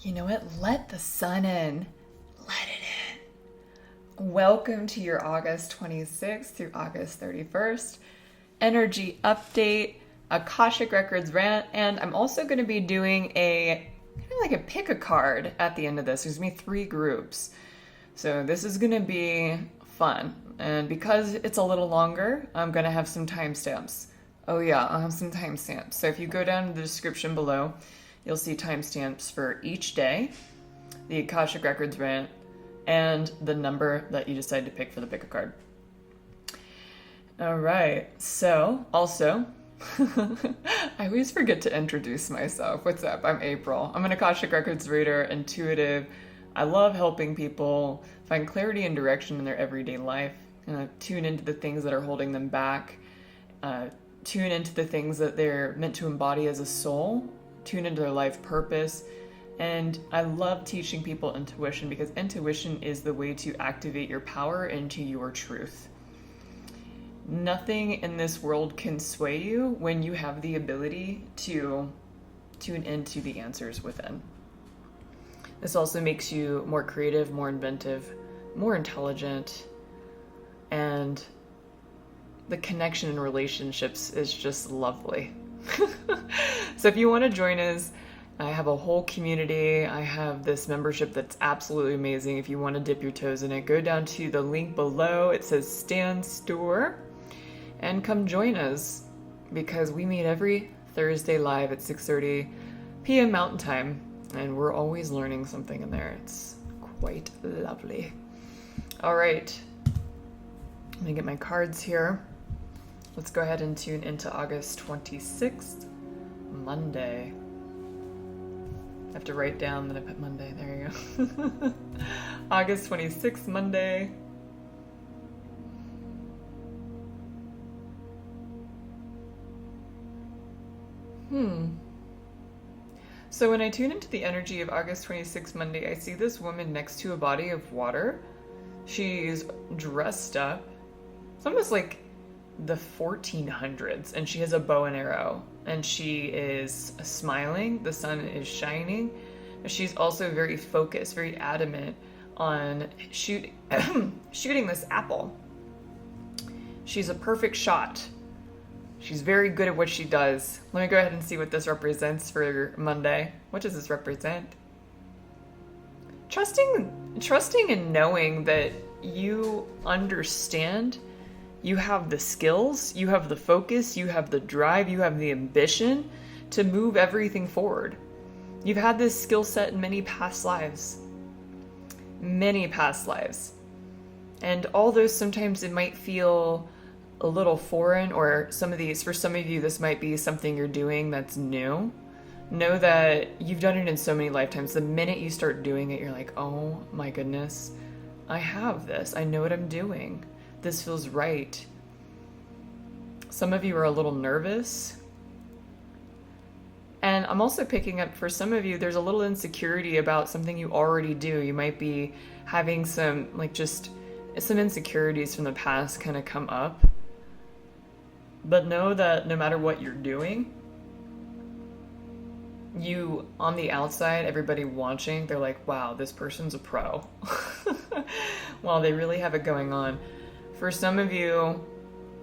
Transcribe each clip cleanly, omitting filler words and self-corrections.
You know what? Let the sun in. Let it in. Welcome to your August 26th through August 31st energy update, Akashic Records Rant, and I'm also going to be doing a kind of like a pick a card at the end of this. There's going to be 3 groups. So this is going to be fun. And because it's a little longer, I'm going to have some timestamps. Oh yeah, I'll have some timestamps. So if you go down to the description below, you'll see timestamps for each day, the Akashic Records Rant, and the number that you decide to pick for the pick a card. All right, so also, I always forget to introduce myself. What's up? I'm April. I'm an Akashic Records reader, intuitive. I love helping people find clarity and direction in their everyday life, tune into the things that are holding them back, tune into the things that they're meant to embody as a soul, tune into their life purpose. And I love teaching people intuition because intuition is the way to activate your power into your truth. Nothing in this world can sway you when you have the ability to tune into the answers within. This also makes you more creative, more inventive, more intelligent, and the connection in relationships is just lovely. So if you want to join us, I have a whole community. I have this membership that's absolutely amazing. If you want to dip your toes in it, go down to the link below. It says Stan Store and come join us because we meet every Thursday live at 6:30 p.m. Mountain Time, and we're always learning something in there. It's quite lovely. All right, I'm gonna get my cards here. Let's go ahead and tune into August 26th, Monday. I have to write down that I put Monday. There you go. August 26th, Monday. So when I tune into the energy of August 26th, Monday, I see this woman next to a body of water. She's dressed up. It's almost like the 1400s, and she has a bow and arrow, and she is smiling. The sun is shining. She's also very focused, very adamant on shooting this apple. She's a perfect shot. She's very good at what she does. Let me go ahead and see what this represents for Monday. What does this represent? Trusting and knowing that you understand. You have the skills, you have the focus, you have the drive, you have the ambition to move everything forward. You've had this skill set in many past lives. Many past lives. And although sometimes it might feel a little foreign, or for some of you, this might be something you're doing that's new, know that you've done it in so many lifetimes. The minute you start doing it, you're like, oh my goodness, I have this. I know what I'm doing. This feels right. Some of you are a little nervous. And I'm also picking up for some of you, there's a little insecurity about something you already do. You might be having some insecurities from the past kind of come up. But know that no matter what you're doing, you, on the outside, everybody watching, they're like, wow, this person's a pro. Well, they really have it going on. For some of you,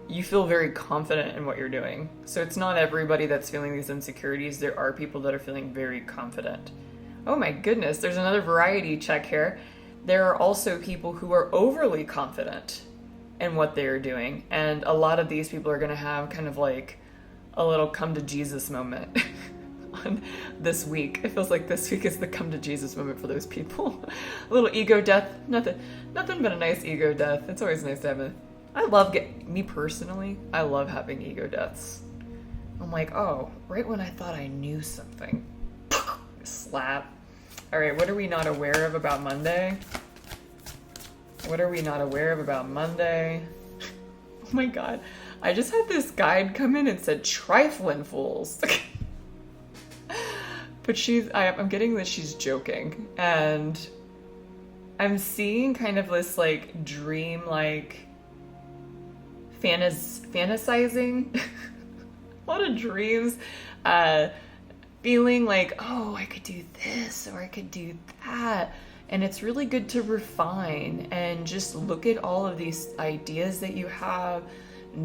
you feel very confident in what you're doing. So it's not everybody that's feeling these insecurities. There are people that are feeling very confident. Oh my goodness, there's another variety check here. There are also people who are overly confident in what they're doing. And a lot of these people are going to have kind of like a little come to Jesus moment on this week. It feels like this week is the come to Jesus moment for those people. A little ego death. Nothing but a nice ego death. It's always nice to have me personally, I love having ego deaths. I'm like, oh, right when I thought I knew something. Slap. All right, what are we not aware of about Monday? What are we not aware of about Monday? Oh my God. I just had this guide come in and said, trifling fools. But I'm getting that she's joking. And I'm seeing kind of this like dream, like fantasizing. A lot of dreams. feeling like, oh, I could do this or I could do that. And it's really good to refine and just look at all of these ideas that you have,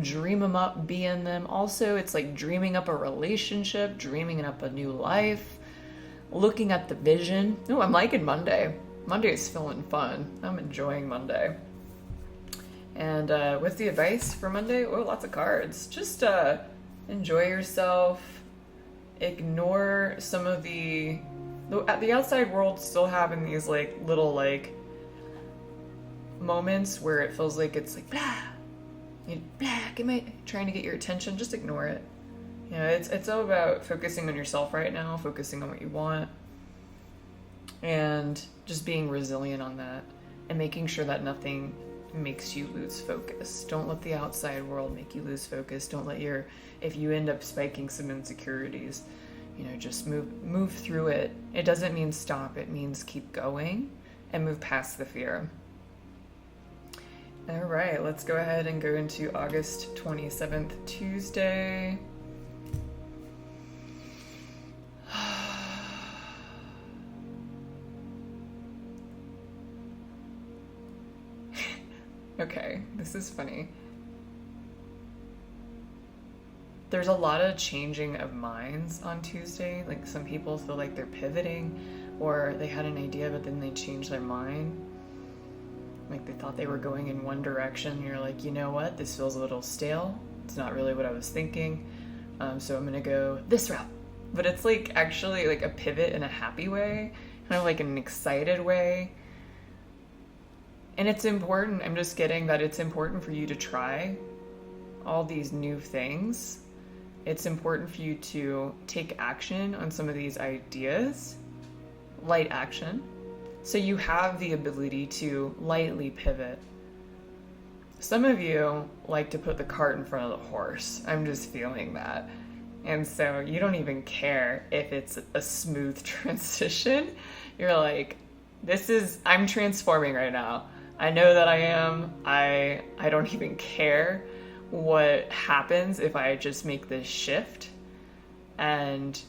dream them up, be in them. Also, it's like dreaming up a relationship, dreaming up a new life, looking at the vision. Oh, I'm liking Monday. Monday is feeling fun. I'm enjoying Monday. And with the advice for Monday, oh, lots of cards. Just enjoy yourself. Ignore some of the outside world still having these like little like moments where it feels like it's like blah, trying to get your attention. Just ignore it. You know, it's all about focusing on yourself right now, focusing on what you want, and just being resilient on that, and making sure that nothing makes you lose focus. Don't let the outside world make you lose focus. Don't let if you end up spiking some insecurities, you know, just move through it. It doesn't mean stop. It means keep going and move past the fear. All right, let's go ahead and go into August 27th, Tuesday. Okay, this is funny. There's a lot of changing of minds on Tuesday. Like some people feel like they're pivoting, or they had an idea but then they changed their mind. Like they thought they were going in one direction. You're like, you know what? This feels a little stale. It's not really what I was thinking. So I'm gonna go this route. But it's like actually like a pivot in a happy way, kind of like an excited way. And it's important. I'm just getting that it's important for you to try all these new things. It's important for you to take action on some of these ideas, light action, so you have the ability to lightly pivot. Some of you like to put the cart in front of the horse. I'm just feeling that. And so you don't even care if it's a smooth transition. You're like, I'm transforming right now. I know that I am. I don't even care what happens if I just make this shift. And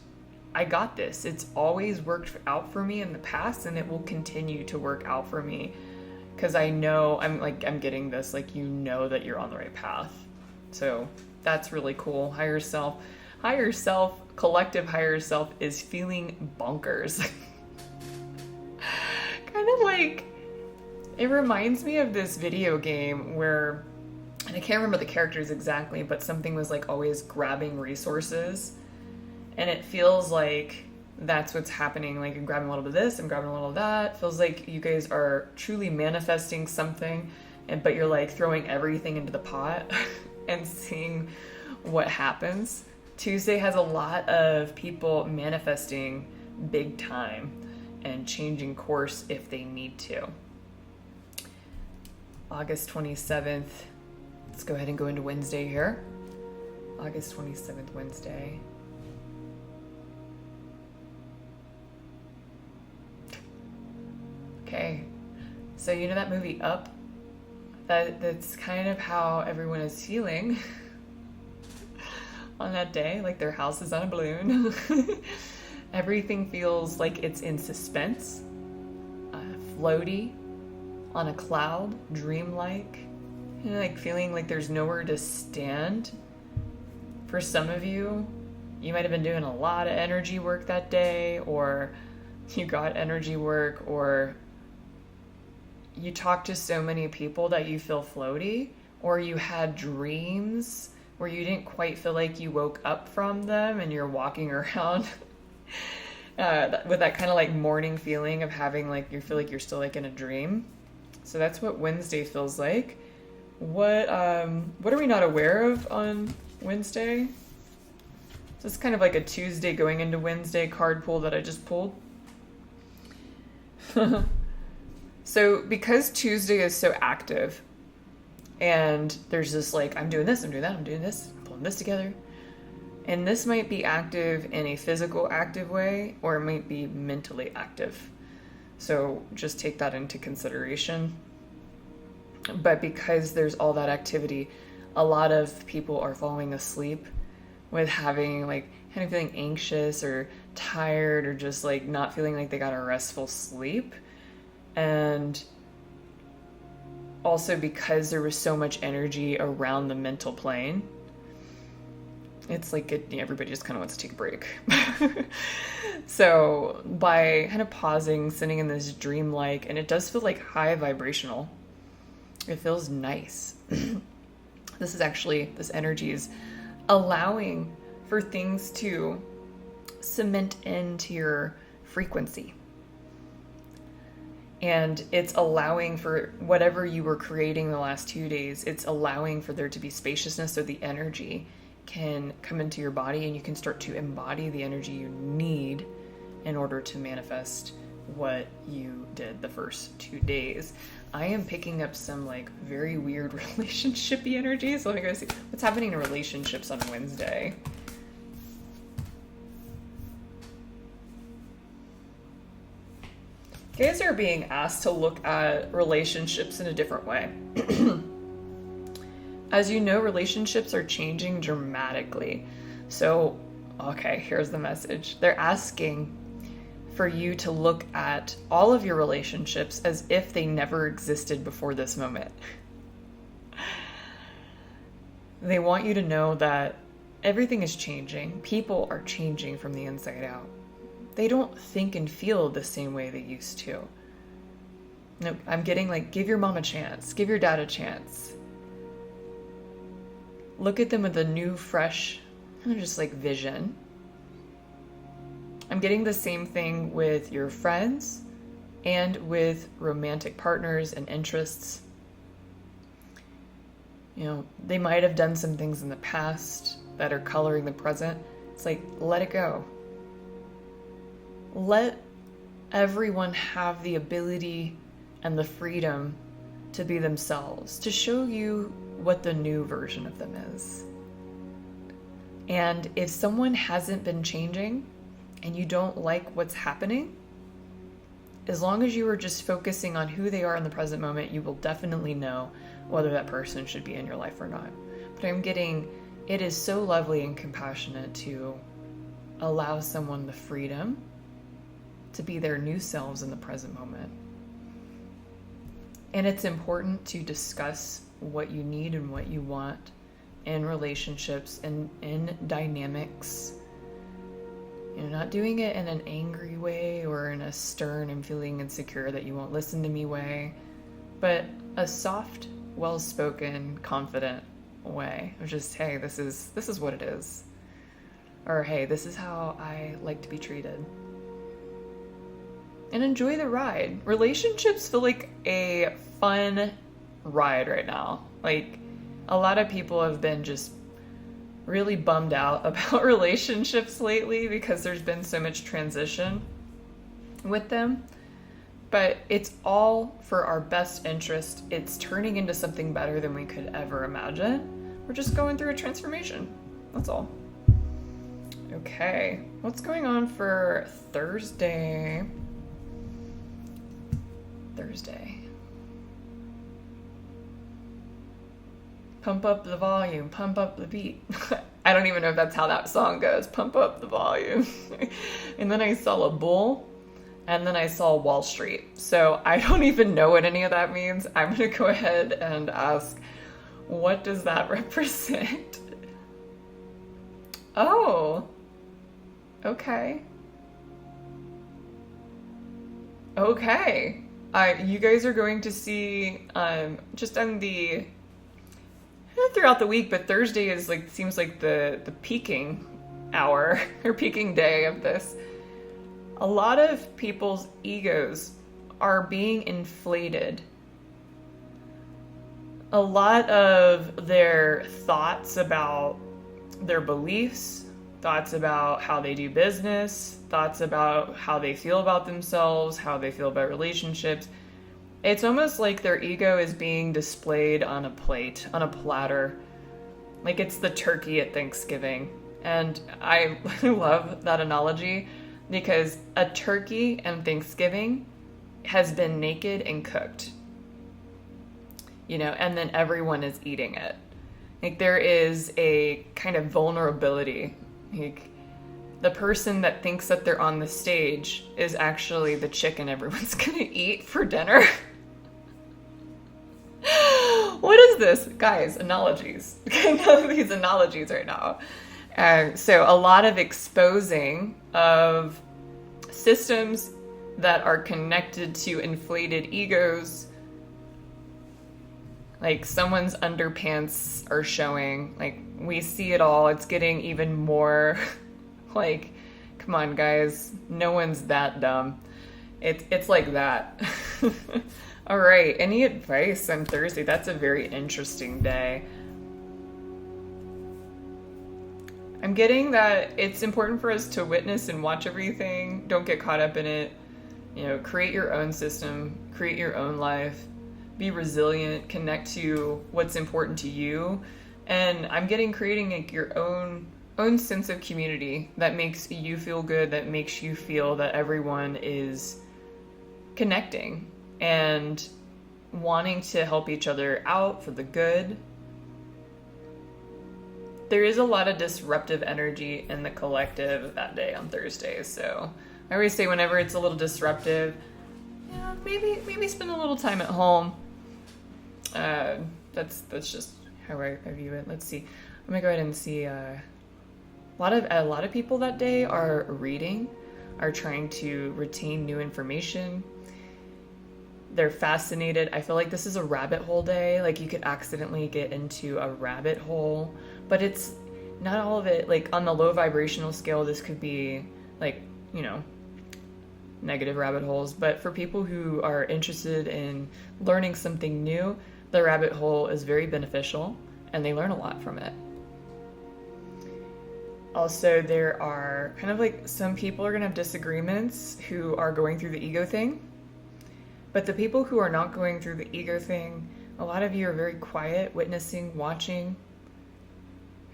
I got this. It's always worked out for me in the past, and it will continue to work out for me because I know I'm getting this, like, you know that you're on the right path. So that's really cool. Higher self, collective higher self is feeling bonkers. Kind of like, it reminds me of this video game where, and I can't remember the characters exactly, but something was like always grabbing resources. And it feels like that's what's happening. Like, I'm grabbing a little bit of this, I'm grabbing a little of that. Feels like you guys are truly manifesting something, but you're like throwing everything into the pot and seeing what happens. Tuesday has a lot of people manifesting big time and changing course if they need to. August 27th. Let's go ahead and go into Wednesday here. August 27th, Wednesday. Okay. So you know that movie Up? That's kind of how everyone is feeling on that day. Like their house is on a balloon. Everything feels like it's in suspense, floaty, on a cloud, dreamlike, you know, like feeling like there's nowhere to stand. For some of you, you might have been doing a lot of energy work that day, or you got energy work, or you talked to so many people that you feel floaty, or you had dreams where you didn't quite feel like you woke up from them and you're walking around with that kind of like morning feeling of having like, you feel like you're still like in a dream. So that's what Wednesday feels like. What are we not aware of on Wednesday? So it's kind of like a Tuesday going into Wednesday card pull that I just pulled. So because Tuesday is so active, and there's this like, I'm doing this, I'm doing that, I'm doing this, I'm pulling this together. And this might be active in a physical active way, or it might be mentally active. So just take that into consideration. But because there's all that activity, a lot of people are falling asleep with having like kind of feeling anxious or tired or just like not feeling like they got a restful sleep. And also because there was so much energy around the mental plane, it's like everybody just kind of wants to take a break. So by kind of pausing, sitting in this dreamlike, and it does feel like high vibrational. It feels nice. This energy is allowing for things to cement into your frequency. And it's allowing for whatever you were creating the last 2 days, it's allowing for there to be spaciousness so the energy can come into your body and you can start to embody the energy you need in order to manifest what you did the first 2 days. I am picking up some like very weird relationship-y energy. So let me go see what's happening in relationships on Wednesday. You guys are being asked to look at relationships in a different way. As you know, relationships are changing dramatically. So, okay, here's the message. They're asking for you to look at all of your relationships as if they never existed before this moment. They want you to know that everything is changing. People are changing from the inside out. They don't think and feel the same way they used to. No, I'm getting like, give your mom a chance. Give your dad a chance. Look at them with a new, fresh, just like vision. I'm getting the same thing with your friends and with romantic partners and interests. You know, they might have done some things in the past that are coloring the present. It's like, let it go. Let everyone have the ability and the freedom to be themselves, to show you what the new version of them is. And if someone hasn't been changing and you don't like what's happening, as long as you are just focusing on who they are in the present moment, you will definitely know whether that person should be in your life or not. But I'm getting, it is so lovely and compassionate to allow someone the freedom to be their new selves in the present moment. And it's important to discuss what you need and what you want in relationships and in dynamics. You know, not doing it in an angry way or in a stern and feeling insecure that you won't listen to me way, but a soft, well-spoken, confident way of just, hey, this is what it is. Or, hey, this is how I like to be treated. And enjoy the ride. Relationships feel like a fun ride right now. Like, a lot of people have been just really bummed out about relationships lately because there's been so much transition with them. But it's all for our best interest. It's turning into something better than we could ever imagine. We're just going through a transformation. That's all. Okay, what's going on for Thursday? Pump up the volume, pump up the beat. I don't even know if that's how that song goes. Pump up the volume. And then I saw a bull, and then I saw Wall Street. So I don't even know what any of that means. I'm going to go ahead and ask, what does that represent? Oh, okay. Okay. You guys are going to see, just on the, throughout the week, but Thursday is like, seems like the peaking hour or peaking day of this. A lot of people's egos are being inflated. A lot of their thoughts about their beliefs, thoughts about how they do business, thoughts about how they feel about themselves, how they feel about relationships. It's almost like their ego is being displayed on a plate, on a platter. Like it's the turkey at Thanksgiving. And I love that analogy because a turkey and Thanksgiving has been naked and cooked. You know, and then everyone is eating it. Like there is a kind of vulnerability. Like the person that thinks that they're on the stage is actually the chicken everyone's gonna eat for dinner. What is this? Guys, analogies. I know these analogies right now. So a lot of exposing of systems that are connected to inflated egos. Like someone's underpants are showing. Like we see it all. It's getting even more like, come on guys, no one's that dumb. It's like that. All right, any advice on Thursday? That's a very interesting day. I'm getting that it's important for us to witness and watch everything. Don't get caught up in it. You know, create your own system, create your own life, be resilient, connect to what's important to you. And I'm getting creating like your own sense of community that makes you feel good, that makes you feel that everyone is connecting and wanting to help each other out for the good. There is a lot of disruptive energy in the collective that day on Thursday. So I always say whenever it's a little disruptive, yeah, maybe spend a little time at home. That's just how I view it. Let's see. I'm gonna go ahead and see. A lot of people that day are reading, are trying to retain new information. They're fascinated. I feel like this is a rabbit hole day. Like you could accidentally get into a rabbit hole, but it's not all of it. Like on the low vibrational scale, this could be like, you know, negative rabbit holes. But for people who are interested in learning something new, the rabbit hole is very beneficial and they learn a lot from it. Also, there are kind of like some people are going to have disagreements who are going through the ego thing. But the people who are not going through the ego thing, a lot of you are very quiet, witnessing, watching.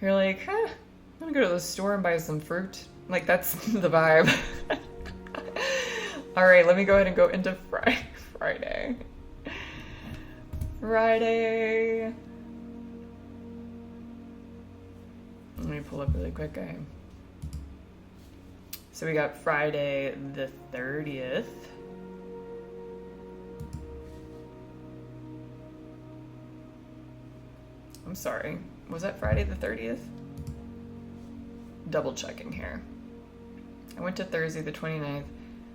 You're like, I'm gonna go to the store and buy some fruit. Like, that's the vibe. All right, let me go ahead and go into Friday. Friday. Let me pull up really quick, guys. So we got Friday the 30th. I'm sorry, was that Friday the 30th? Double checking here. I went to Thursday the 29th.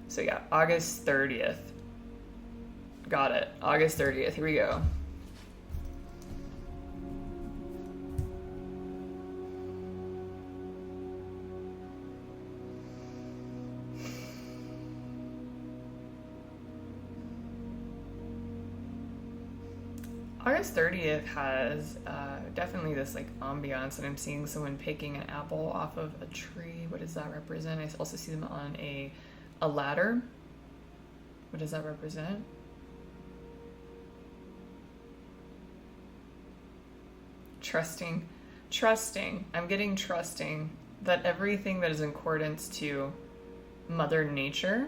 So yeah, August 30th. Got it, August 30th, here we go. August 30th has definitely this like ambiance, and I'm seeing someone picking an apple off of a tree. What does that represent? I also see them on a ladder. What does that represent? Trusting. I'm getting trusting that everything that is in accordance to Mother Nature,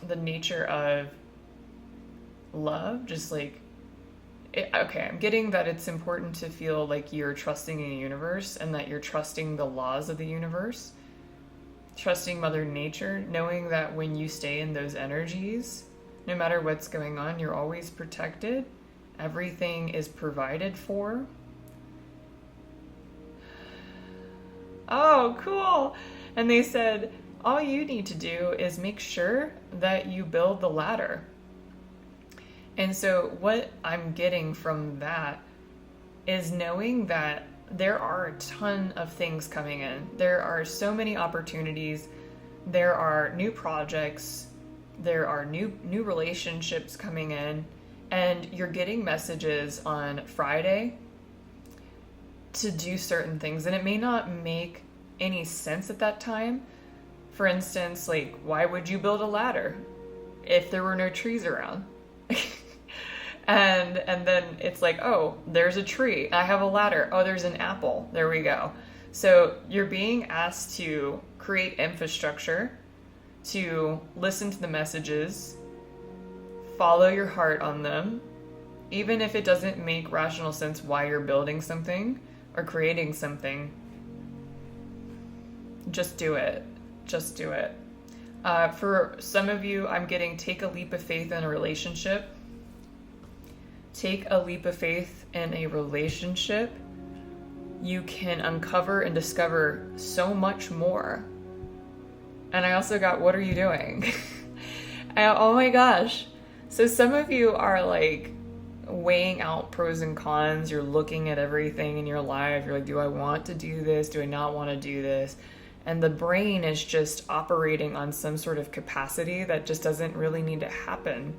the nature of love, just like okay, I'm getting that it's important to feel like you're trusting in the universe and that you're trusting the laws of the universe, trusting Mother Nature, knowing that when you stay in those energies, no matter what's going on, you're always protected, everything is provided for. Oh, cool. And they said all you need to do is make sure that you build the ladder. And so what I'm getting from that is knowing that there are a ton of things coming in. There are so many opportunities. There are new projects. There are new relationships coming in. And you're getting messages on Friday to do certain things. And it may not make any sense at that time. For instance, like, why would you build a ladder if there were no trees around? And then it's like, oh, there's a tree. I have a ladder. Oh, there's an apple. There we go. So you're being asked to create infrastructure, to listen to the messages, follow your heart on them, even if it doesn't make rational sense why you're building something. or creating something, just do it. Just do it. For some of you, I'm getting take a leap of faith in a relationship. Take a leap of faith in a relationship. You can uncover and discover so much more. And I also got, what are you doing? Oh my gosh. So some of you are like weighing out pros and cons. You're looking at everything in your life. You're like, do I want to do this? Do I not want to do this? And the brain is just operating on some sort of capacity that just doesn't really need to happen.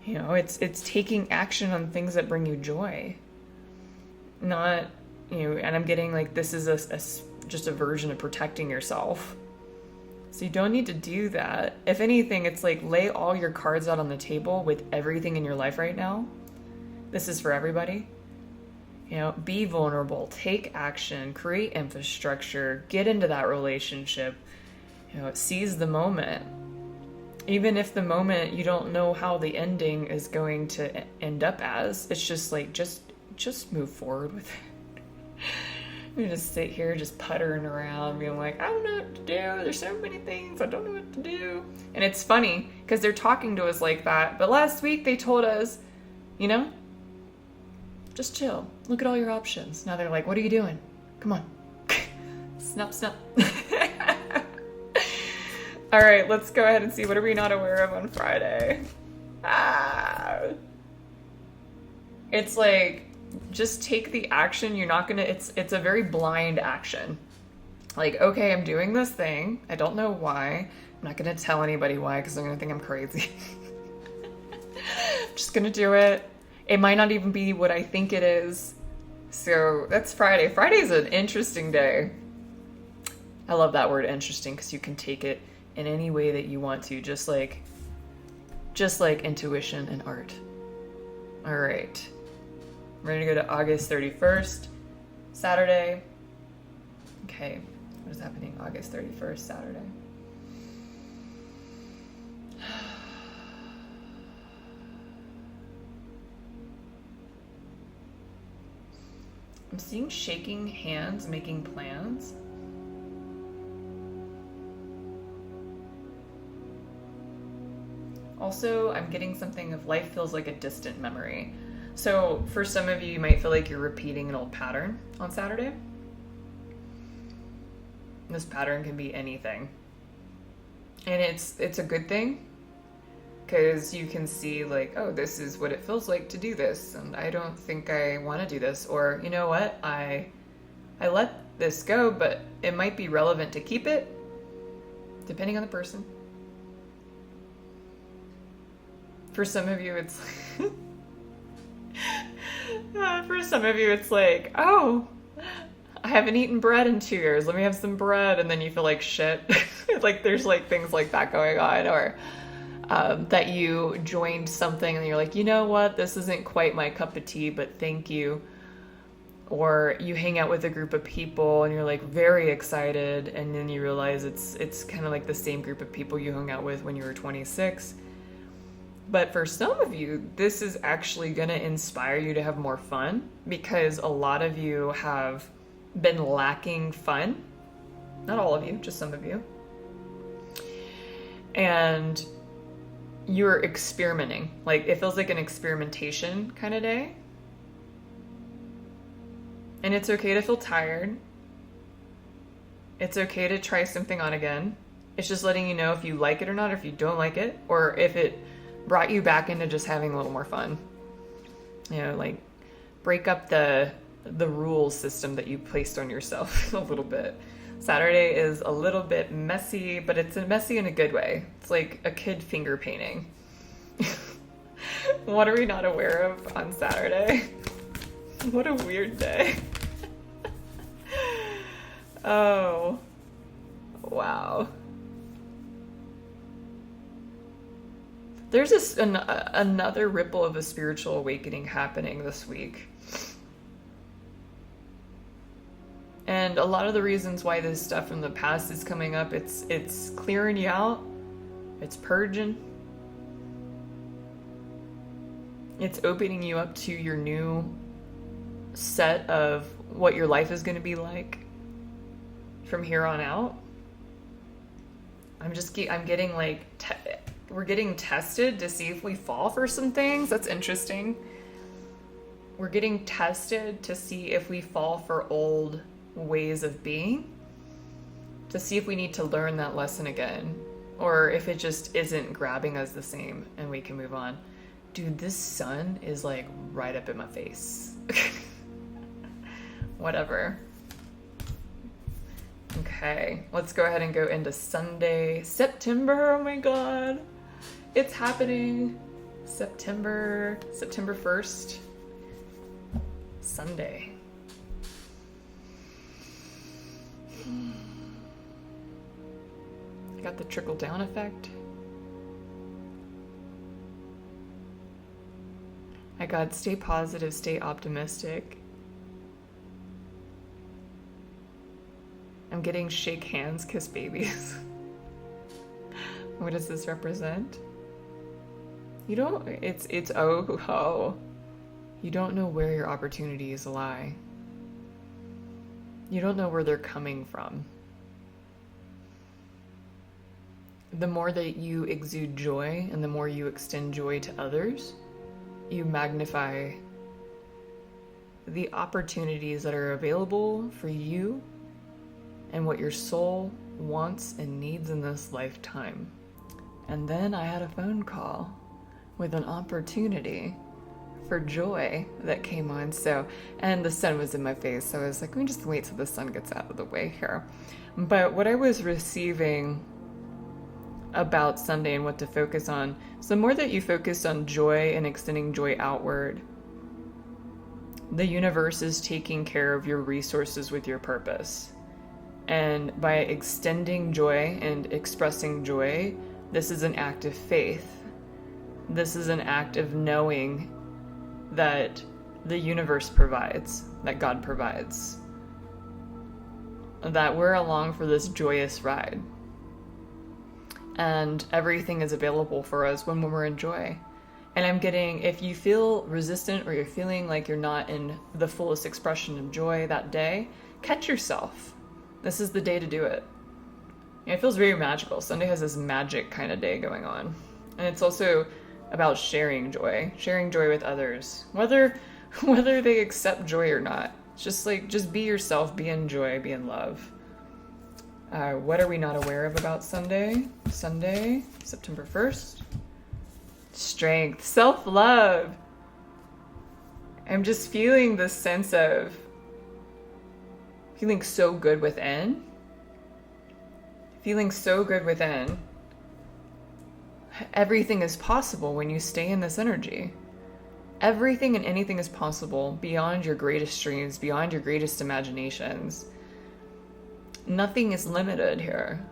You know, it's taking action on things that bring you joy. Not, you know, and I'm getting like, this is just a version of protecting yourself. So you don't need to do that. If anything, it's like lay all your cards out on the table with everything in your life right now. This is for everybody. You know, be vulnerable, take action, create infrastructure, get into that relationship, you know, seize the moment. Even if the moment you don't know how the ending is going to end up as, it's just like, just move forward with it. We just sit here just puttering around being like, I don't know what to do. There's so many things. I don't know what to do. And it's funny because they're talking to us like that. But last week they told us, you know, just chill. Look at all your options. Now they're like, what are you doing? Come on. Snap, snap. All right, let's go ahead and see. What are we not aware of on Friday? It's like, just take the action. You're not gonna, it's a very blind action. Like, okay, I'm doing this thing. I don't know why. I'm not gonna tell anybody why because they're gonna think I'm crazy. I'm just gonna do it. It might not even be what I think it is. So that's Friday. Friday's an interesting day. I love that word interesting because you can take it in any way that you want to, just like intuition and art. All right. We're going to go to August 31st, Saturday. Okay, what is happening August 31st, Saturday? I'm seeing shaking hands, making plans. Also, I'm getting something of life feels like a distant memory. So for some of you might feel like you're repeating an old pattern on Saturday. This pattern can be anything. And it's a good thing because you can see like, oh, this is what it feels like to do this. And I don't think I want to do this. Or, you know what, I let this go, but it might be relevant to keep it depending on the person. For some of you, it's like, oh, I haven't eaten bread in 2 years. Let me have some bread. And then you feel like shit. Like there's like things like that going on. Or that you joined something and you're like, you know what? This isn't quite my cup of tea, but thank you. Or you hang out with a group of people and you're like very excited. And then you realize it's kind of like the same group of people you hung out with when you were 26. But for some of you, this is actually going to inspire you to have more fun because a lot of you have been lacking fun. Not all of you, just some of you. And you're experimenting. Like it feels like an experimentation kind of day. And it's okay to feel tired. It's okay to try something on again. It's just letting you know if you like it or not, or if you don't like it, or if it brought you back into just having a little more fun. You know, like break up the rule system that you placed on yourself a little bit. Saturday is a little bit messy, but it's messy in a good way. It's like a kid finger painting. What are we not aware of on Saturday? What a weird day. Oh, wow. There's another ripple of a spiritual awakening happening this week. And a lot of the reasons why this stuff from the past is coming up, it's clearing you out. It's purging. It's opening you up to your new set of what your life is going to be like from here on out. I'm getting like, we're getting tested to see if we fall for some things. That's interesting. We're getting tested to see if we fall for old ways of being, to see if we need to learn that lesson again, or if it just isn't grabbing us the same and we can move on. Dude, this sun is like right up in my face. Whatever. Okay, let's go ahead and go into Sunday, September. Oh my God, it's happening. September 1st, Sunday. I got the trickle down effect. I got stay positive, stay optimistic. I'm getting shake hands, kiss babies. What does this represent? You don't, oh. You don't know where your opportunities lie. You don't know where they're coming from. The more that you exude joy and the more you extend joy to others, you magnify the opportunities that are available for you and what your soul wants and needs in this lifetime. And then I had a phone call with an opportunity for joy that came on. And the sun was in my face, so I was like, let me just wait till the sun gets out of the way here. But what I was receiving about Sunday and what to focus on, so the more that you focus on joy and extending joy outward, the universe is taking care of your resources with your purpose. And by extending joy and expressing joy, this is an act of faith. This is an act of knowing that the universe provides, that God provides, that we're along for this joyous ride. And everything is available for us when we're in joy. And I'm getting, if you feel resistant or you're feeling like you're not in the fullest expression of joy that day, catch yourself. This is the day to do it. It feels very magical. Sunday has this magic kind of day going on. And it's also about sharing joy with others, whether they accept joy or not. It's just be yourself, be in joy, be in love. What are we not aware of about Sunday? Sunday, September 1st. Strength, self-love. I'm just feeling this sense of feeling so good within. Feeling so good within. Everything is possible when you stay in this energy. Everything and anything is possible beyond your greatest dreams, beyond your greatest imaginations. Nothing is limited here.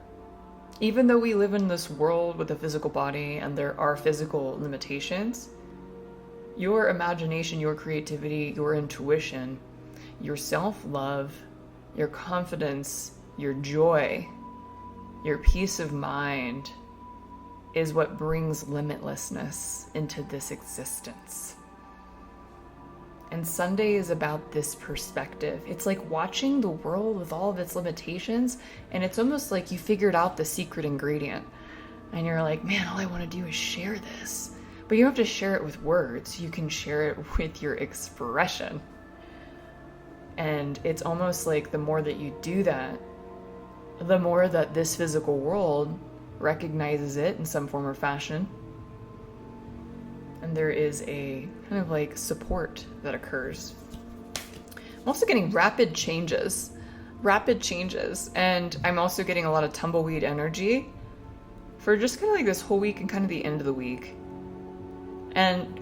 Even though we live in this world with a physical body and there are physical limitations, your imagination, your creativity, your intuition, your self-love, your confidence, your joy, your peace of mind is what brings limitlessness into this existence. And Sunday is about this perspective. It's like watching the world with all of its limitations, and it's almost like you figured out the secret ingredient. And you're like, man, all I want to do is share this. But you don't have to share it with words. You can share it with your expression. And it's almost like the more that you do that, the more that this physical world recognizes it in some form or fashion. And there is a kind of like support that occurs. I'm also getting rapid changes. And I'm also getting a lot of tumbleweed energy for just kind of like this whole week and kind of the end of the week. And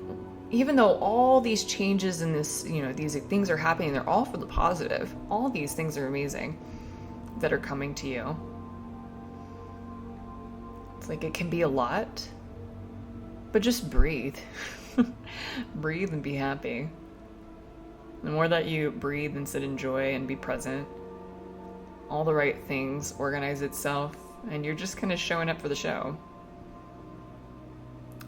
even though all these changes in this, these things are happening, they're all for the positive. All these things are amazing that are coming to you. It's like it can be a lot, but just breathe. Breathe and be happy. The more that you breathe and sit in joy and be present, all the right things organize itself, and you're just kind of showing up for the show.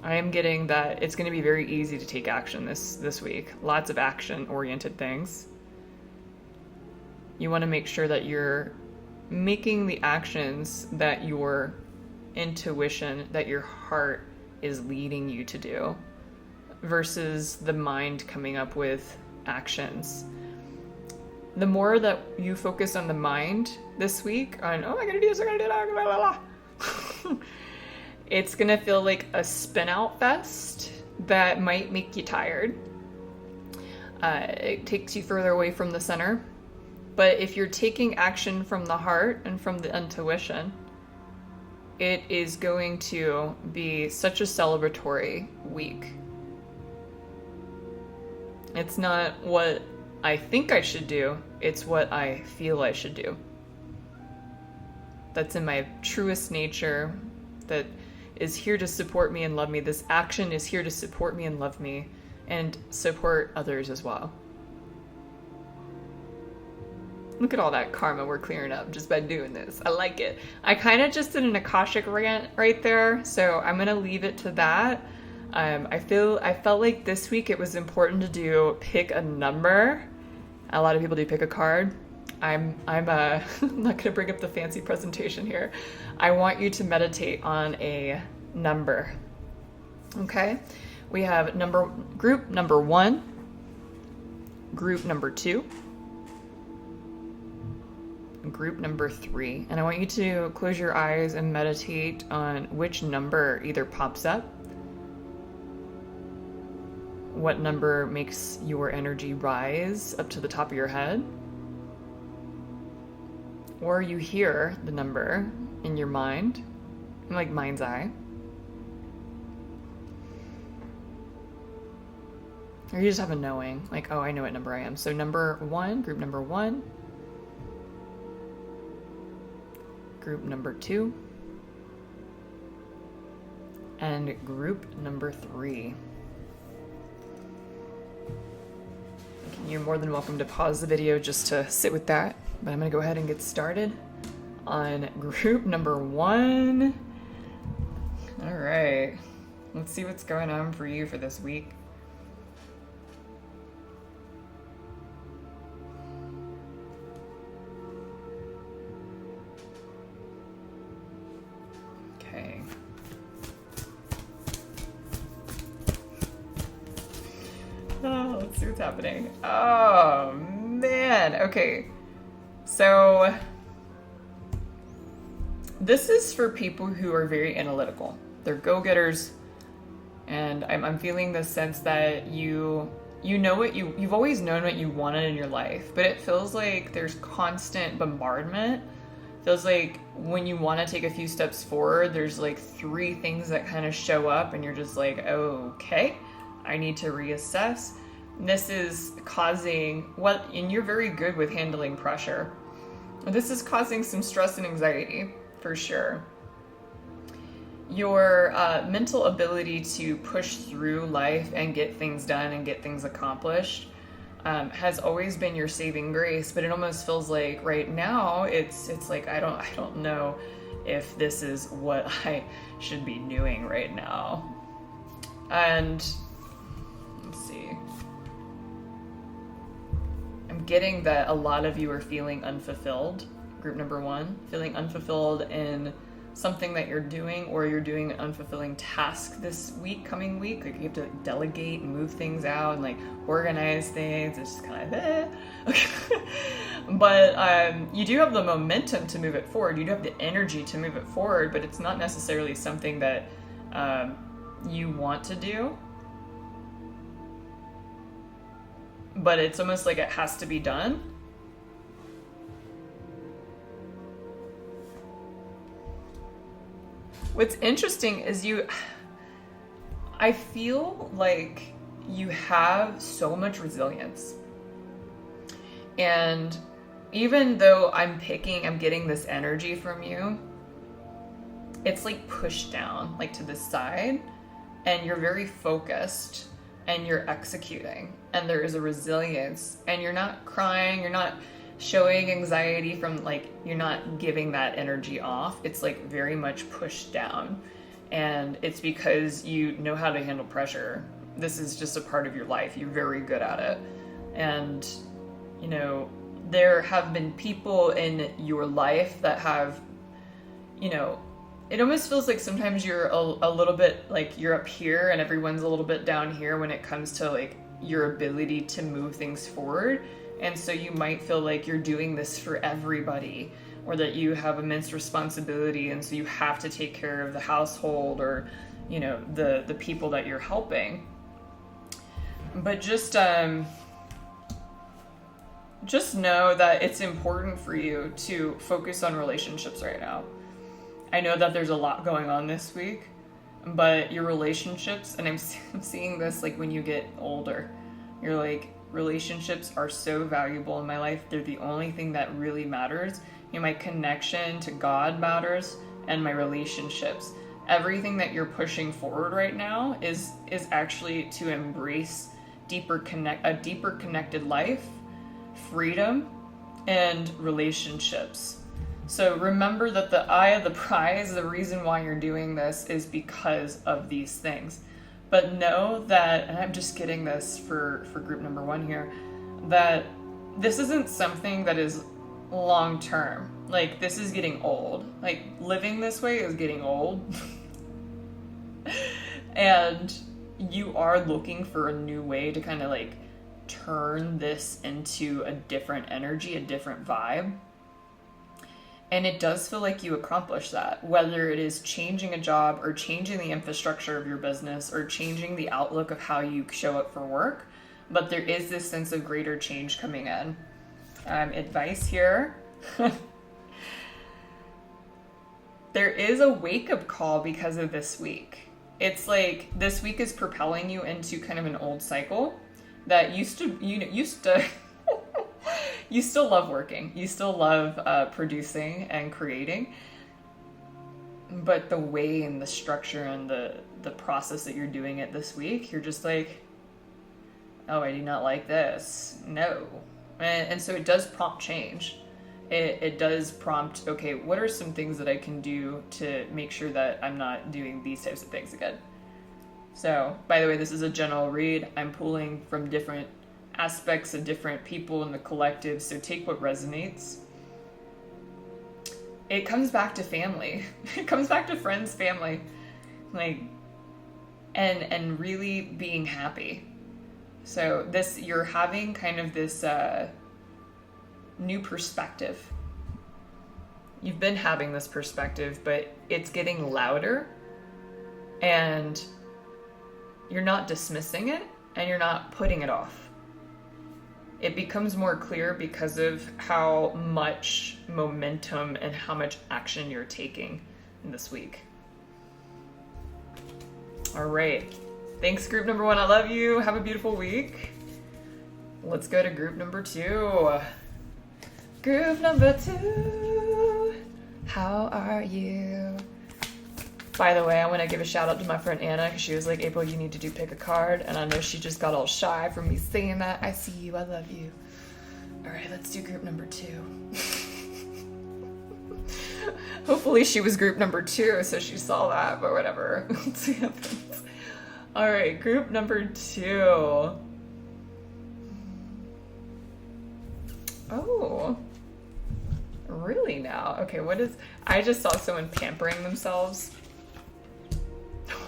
I am getting that it's going to be very easy to take action this week. Lots of action-oriented things. You want to make sure that you're making the actions that your intuition, that your heart is leading you to do, versus the mind coming up with actions. The more that you focus on the mind this week, on, oh, I gotta do this, I gotta do that, blah, blah, blah. It's gonna feel like a spin out fest that might make you tired. It takes you further away from the center. But if you're taking action from the heart and from the intuition, it is going to be such a celebratory week. It's not what I think I should do, it's what I feel I should do. That's in my truest nature, that is here to support me and love me. This action is here to support me and love me, and support others as well. Look at all that karma we're clearing up just by doing this. I like it. I kind of just did an Akashic rant right there, so I'm going to leave it to that. I felt like this week it was important to pick a number. A lot of people do pick a card. I'm not going to bring up the fancy presentation here. I want you to meditate on a number. Okay? We have group number 1, group number 2, group number 3. And I want you to close your eyes and meditate on which number either pops up, what number makes your energy rise up to the top of your head, or you hear the number in your mind, like mind's eye. Or you just have a knowing, like, oh, I know what number I am. So number 1, group number 1, group number 2, and group number 3. You're more than welcome to pause the video just to sit with that, but I'm going to go ahead and get started on group number 1. All right, let's see what's going on for you for this week. Okay. Oh, let's see what's happening. Oh, man. Okay. So this is for people who are very analytical. They're go-getters. And I'm feeling the sense that you know what you've always known what you wanted in your life, but it feels like there's constant bombardment. Feels like when you want to take a few steps forward, there's like 3 things that kind of show up and you're just like, okay, I need to reassess. This is causing and you're very good with handling pressure. This is causing some stress and anxiety for sure. Your mental ability to push through life and get things done and get things accomplished has always been your saving grace, but it almost feels like right now it's like I don't know if this is what I should be doing right now. And let's see. I'm getting that a lot of you are feeling unfulfilled. Group number 1, feeling unfulfilled in something that you're doing, or you're doing an unfulfilling task this coming week. Like you have to delegate and move things out and like organize things. It's just kind of But you do have the momentum to move it forward. You do have the energy to move it forward, but it's not necessarily something that you want to do. But it's almost like it has to be done. What's interesting is I feel like you have so much resilience. And even though I'm getting this energy from you, it's like pushed down, like to the side, and you're very focused and you're executing, and there is a resilience, and you're not crying, you're not showing anxiety from like, you're not giving that energy off. It's like very much pushed down. And it's because you know how to handle pressure. This is just a part of your life. You're very good at it. And, you know, there have been people in your life that have, you know, it almost feels like sometimes you're a little bit like you're up here and everyone's a little bit down here when it comes to like your ability to move things forward. And so you might feel like you're doing this for everybody, or that you have immense responsibility and so you have to take care of the household or, you know, the people that you're helping. But just know that it's important for you to focus on relationships right now. I know that there's a lot going on this week, but your relationships, and I'm seeing this like when you get older, you're like, relationships are so valuable in my life. They're the only thing that really matters. You know, my connection to God matters, and my relationships. Everything that you're pushing forward right now is actually to embrace a deeper connected life, freedom, and relationships. So remember that the eye of the prize, the reason why you're doing this is because of these things. But know that, and I'm just getting this for group number 1 here, that this isn't something that is long term. Like, this is getting old. Like, living this way is getting old. And you are looking for a new way to kind of like turn this into a different energy, a different vibe. And it does feel like you accomplish that, whether it is changing a job or changing the infrastructure of your business or changing the outlook of how you show up for work. But there is this sense of greater change coming in. Advice here. There is a wake-up call because of this week. It's like this week is propelling you into kind of an old cycle that you still love working. You still love producing and creating. But the way and the structure and the process that you're doing it this week, you're just like, oh, I do not like this. No. And so it does prompt change. It does prompt, okay, what are some things that I can do to make sure that I'm not doing these types of things again? So, by the way, this is a general read. I'm pulling from different aspects of different people in the collective, so take what resonates. It comes back to family. It comes back to friends, family. Like, and really being happy. So this, you're having kind of this new perspective. You've been having this perspective, but it's getting louder, and you're not dismissing it, and you're not putting it off. It becomes more clear because of how much momentum and how much action you're taking in this week. All right. Thanks, group number 1. I love you. Have a beautiful week. Let's go to group number 2. Group number 2. How are you? By the way, I want to give a shout out to my friend Anna, because she was like, April, you need to do pick a card. And I know she just got all shy from me saying that. I see you. I love you. All right, let's do group number 2. Hopefully she was group number 2, so she saw that, but whatever. Let's see what happens. All right, group number 2. Oh, really now? Okay, what is... I just saw someone pampering themselves.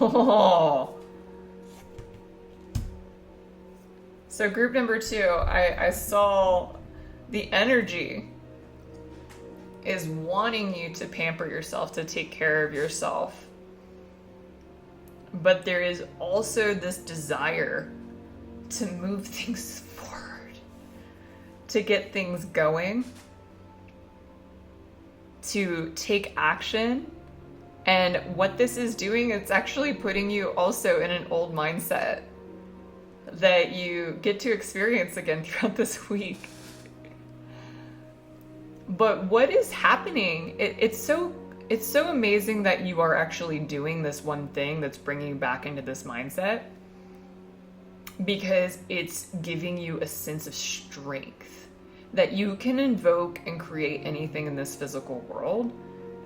Oh. So group number 2, I saw the energy is wanting you to pamper yourself, to take care of yourself. But there is also this desire to move things forward, to get things going, to take action. And what this is doing, it's actually putting you also in an old mindset that you get to experience again throughout this week. But what is happening? It's so amazing that you are actually doing this one thing that's bringing you back into this mindset, because it's giving you a sense of strength that you can invoke and create anything in this physical world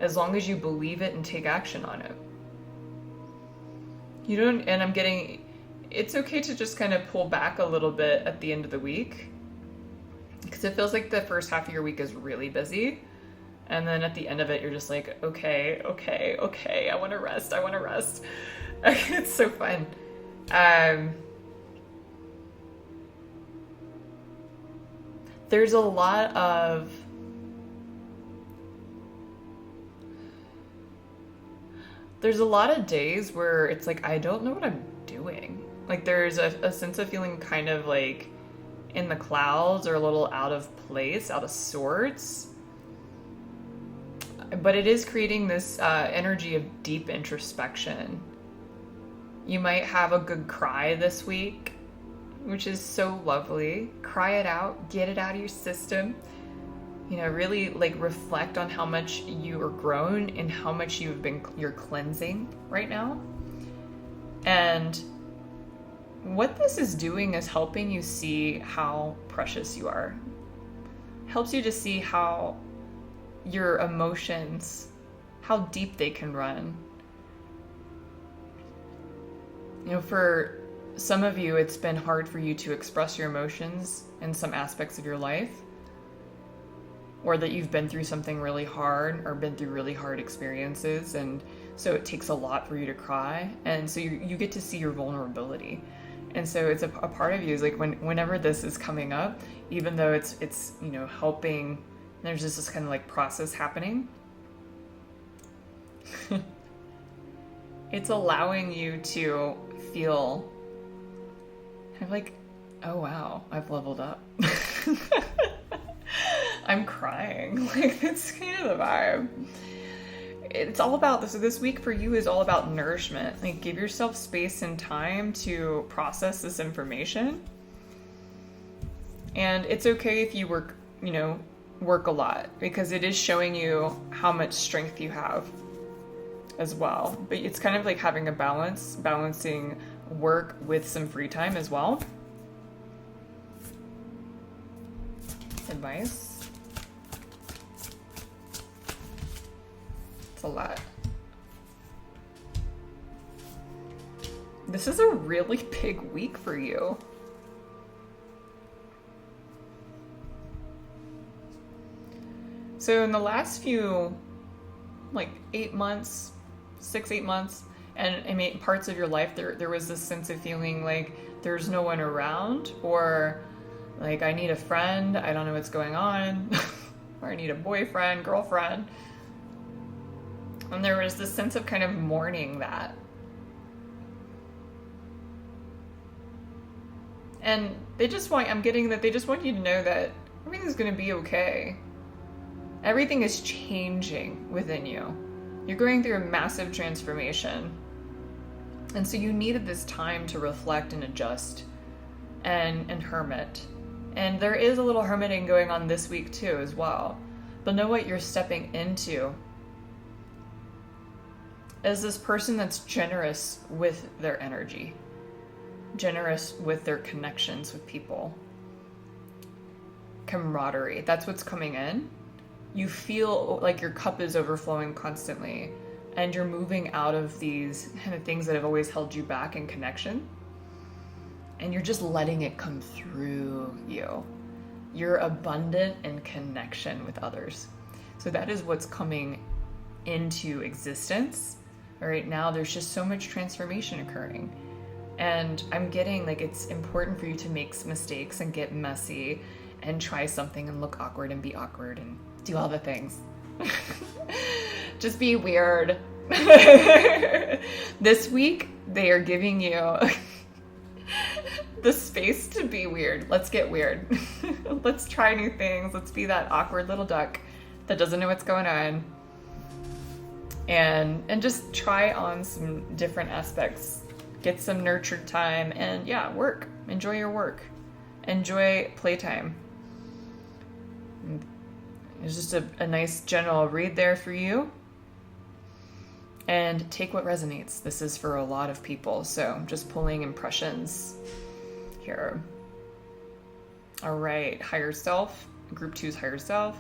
as long as you believe it and take action on it. You don't, and I'm getting, it's okay to just kind of pull back a little bit at the end of the week, because it feels like the first half of your week is really busy. And then at the end of it, you're just like, okay, I want to rest. It's so fun. There's a lot of days where it's like, I don't know what I'm doing. Like there's a sense of feeling kind of like in the clouds or a little out of place, out of sorts. But it is creating this energy of deep introspection. You might have a good cry this week, which is so lovely. Cry it out, get it out of your system. You know, really like reflect on how much you are grown and how much you're cleansing right now. And what this is doing is helping you see how precious you are. Helps you to see how your emotions, how deep they can run. You know, for some of you, it's been hard for you to express your emotions in some aspects of your life, or that you've been through something really hard or been through really hard experiences, and so it takes a lot for you to cry, and so you get to see your vulnerability. And so it's a part of you is like whenever this is coming up, even though it's you know, helping, there's just this kind of like process happening. It's allowing you to feel kind of like, oh wow, I've leveled up. I'm crying. Like, that's kind of the vibe. It's all about this. So this week for you is all about nourishment. Like, give yourself space and time to process this information. And it's okay if you work a lot, because it is showing you how much strength you have as well. But it's kind of like having a balancing work with some free time as well. Advice. It's a lot. This is a really big week for you. So in the last few, like 8 months, 6-8 months, and I mean parts of your life, there was this sense of feeling like there's no one around, or like I need a friend, I don't know what's going on, or I need a boyfriend, girlfriend. And there was this sense of kind of mourning that. And they just want you to know that everything's going to be okay. Everything is changing within you. You're going through a massive transformation. And so you needed this time to reflect and adjust and hermit. And there is a little hermiting going on this week too as well. But know what you're stepping into is this person that's generous with their energy, generous with their connections with people. Camaraderie, that's what's coming in. You feel like your cup is overflowing constantly, and you're moving out of these kind of things that have always held you back in connection, and you're just letting it come through you. You're abundant in connection with others. So that is what's coming into existence. Right now, there's just so much transformation occurring. And I'm getting like, it's important for you to make mistakes and get messy and try something and look awkward and be awkward and do all the things. Just be weird. This week, they are giving you the space to be weird. Let's get weird. Let's try new things. Let's be that awkward little duck that doesn't know what's going on. And just try on some different aspects. Get some nurtured time, and yeah, work. Enjoy your work. Enjoy playtime. It's just a nice general read there for you. And take what resonates. This is for a lot of people, so I'm just pulling impressions here. All right, higher self. Group 2's higher self.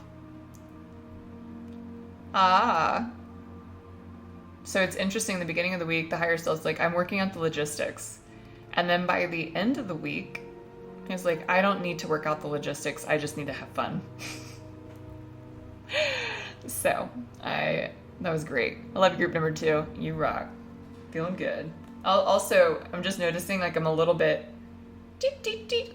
So it's interesting, in the beginning of the week, the higher self's like, I'm working out the logistics. And then by the end of the week, it's like, I don't need to work out the logistics. I just need to have fun. So that was great. I love group number 2. You rock. Feeling good. I'm just noticing like I'm a little bit,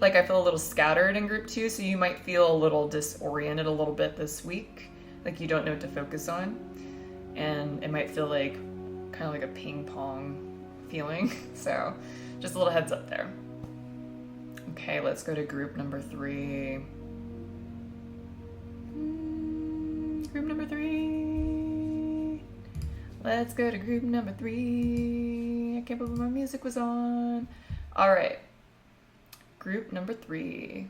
like I feel a little scattered in group 2. So you might feel a little disoriented a little bit this week. Like you don't know what to focus on. And it might feel like kind of like a ping pong feeling. So just a little heads up there. Okay, let's go to group number 3. Group number 3. Let's go to group number 3. I can't believe my music was on. All right. Group number 3.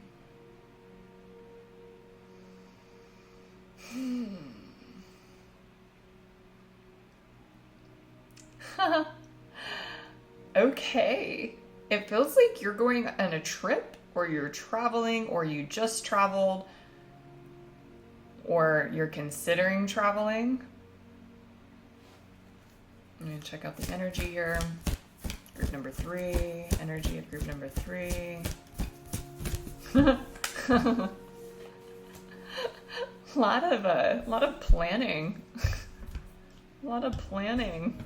Okay. It feels like you're going on a trip, or you're traveling, or you just traveled, or you're considering traveling. I'm going to check out the energy here. Group number 3. Energy of group number 3. A lot of planning. A lot of planning.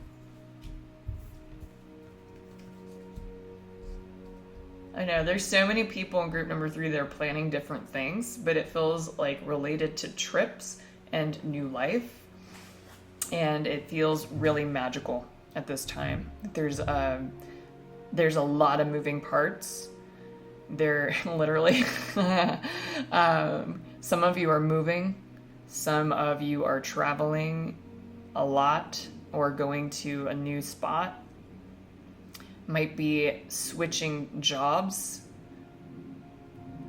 I know, there's so many people in group number 3 that are planning different things, but it feels like related to trips and new life. And it feels really magical at this time. There's a lot of moving parts. They're literally, some of you are moving, some of you are traveling a lot or going to a new spot. Might be switching jobs,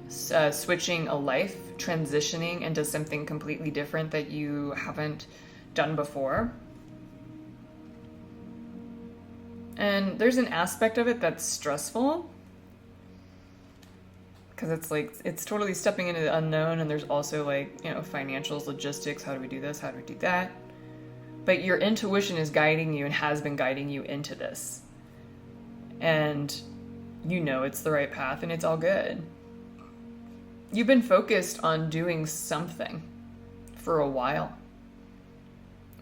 switching a life, transitioning into something completely different that you haven't done before. And there's an aspect of it that's stressful, because it's like, it's totally stepping into the unknown, and there's also like, financials, logistics, how do we do this, how do we do that? But your intuition is guiding you and has been guiding you into this. And it's the right path, and it's all good. You've been focused on doing something for a while.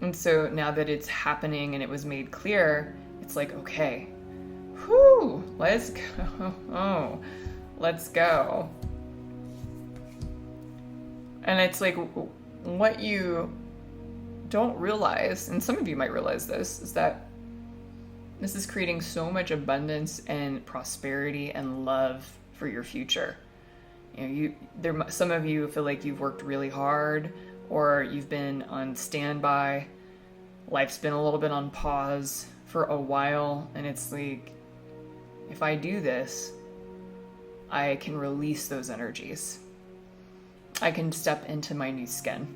And so now that it's happening and it was made clear, it's like, okay, whew, let's go. Oh, let's go. And it's like, what you don't realize, and some of you might realize this, is that this is creating so much abundance and prosperity and love for your future. Some of you feel like you've worked really hard, or you've been on standby. Life's been a little bit on pause for a while, and it's like, if I do this, I can release those energies. I can step into my new skin.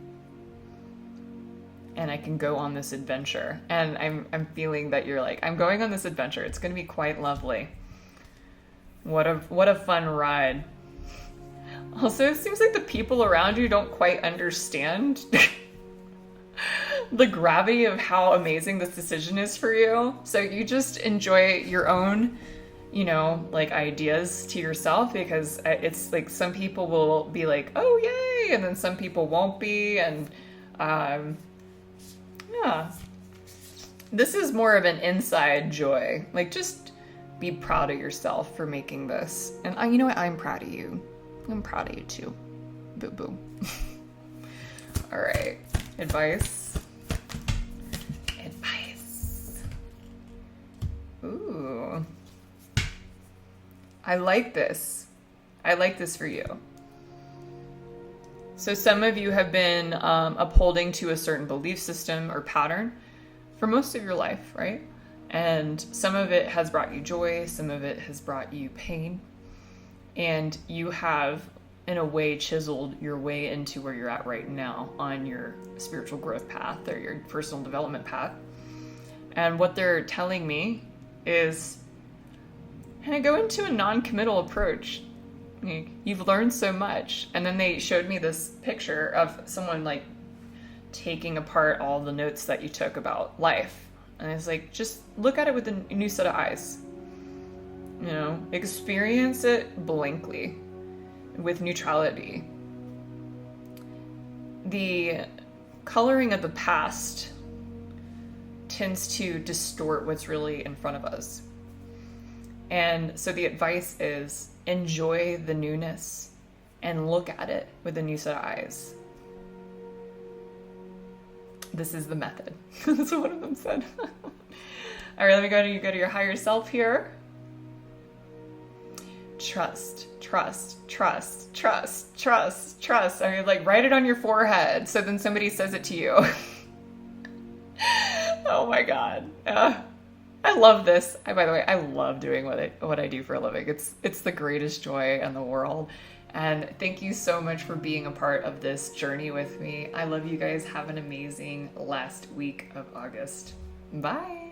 And I can go on this adventure. And I'm feeling that you're like, I'm going on this adventure. It's going to be quite lovely. What a fun ride. Also, it seems like the people around you don't quite understand the gravity of how amazing this decision is for you. So you just enjoy your own, ideas to yourself, because it's like some people will be like, oh, yay. And then some people won't be. And, yeah, this is more of an inside joy. Like, just be proud of yourself for making this. And you know what? I'm proud of you. I'm proud of you too. Boo boo. All right. Advice. Ooh. I like this. I like this for you. So some of you have been upholding to a certain belief system or pattern for most of your life, right? And some of it has brought you joy, some of it has brought you pain. And you have, in a way, chiseled your way into where you're at right now on your spiritual growth path or your personal development path. And what they're telling me is, kind of go into a non-committal approach. You've learned so much. And then they showed me this picture of someone like taking apart all the notes that you took about life. And it's like, just look at it with a new set of eyes. You know, experience it blankly, with neutrality. The coloring of the past tends to distort what's really in front of us. And so the advice is enjoy the newness and look at it with a new set of eyes. This is the method. That's what one of them said. All right, let me go to your higher self here. Trust, trust, trust, trust, trust, trust. I mean, like, write it on your forehead so then somebody says it to you. Oh my God. I love this. By the way, I love doing what I do for a living. It's the greatest joy in the world. And thank you so much for being a part of this journey with me. I love you guys. Have an amazing last week of August. Bye.